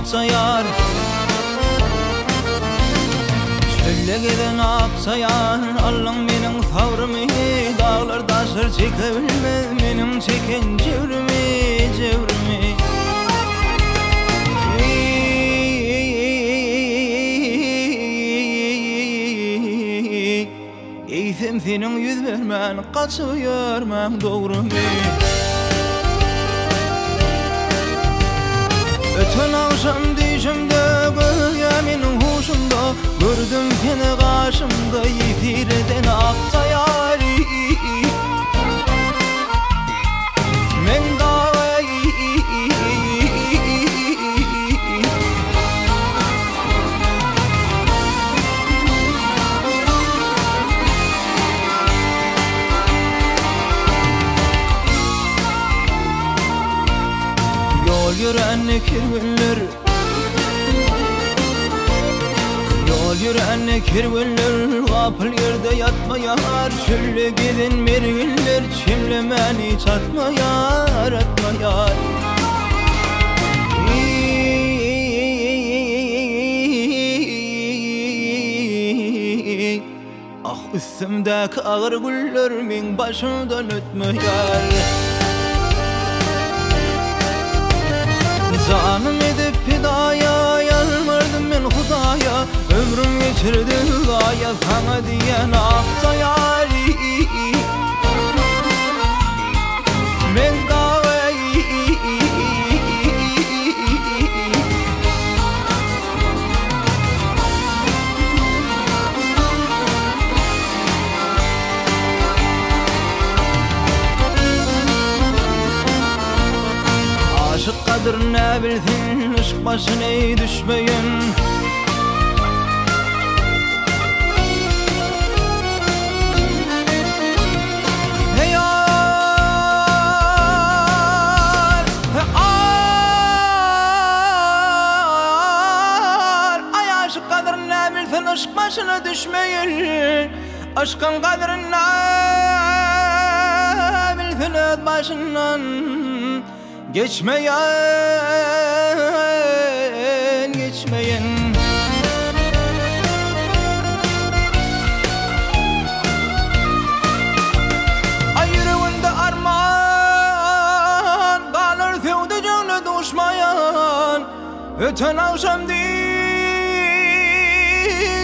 aksayar. Çölle giden aksayar, Allah'ım benim sabrımı, dağlar taşlar çekebilmez benim çeken cevrimi, cevrimi. Eysem senin yüz vermen, kaçıvermem doğru mu? Öten akşam düşümde, gözümün huşumda, gördüm seni karşımda, yitirden aksayar. Men yol yürenne kirveller, yol yürenne kirveller, kapıl yerde yatmayar, çölle gidin mergiller, çimlemeni çatmayar, atmayar. Ah üstümdeki ağır güller, min başımdan ötmeyar. Canım edip fidaya, yalvardım ben Hudaya, ömrüm geçirdi gaya, sana diyen aksayar. Men gavay, aşık kadrine bilsin, ışık başına düşmeyin. Hey yar, ay aşık kadrine bilsin, ışık başına düşmeyin. Aşkın kadrine bilsin, öt başından geçmeyen, geçmeyen. Ay yüreğinde arman, kalır sevdi canı düşmeyen. Öten akşam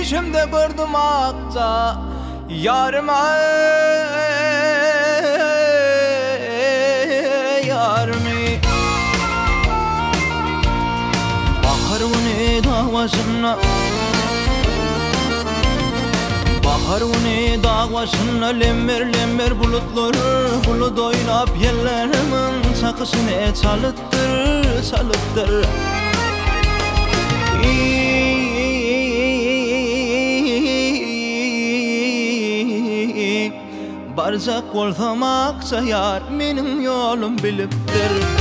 dişimde gördüm aksa yarıma, yarımı. Baharune dağ Baharune dağ başına, lemmer lemmer bulutlar, bulut oynap yerlerimin çakısını çalıttır, çalıttır. Barzak olsam aksayar, benim yolum biliptir.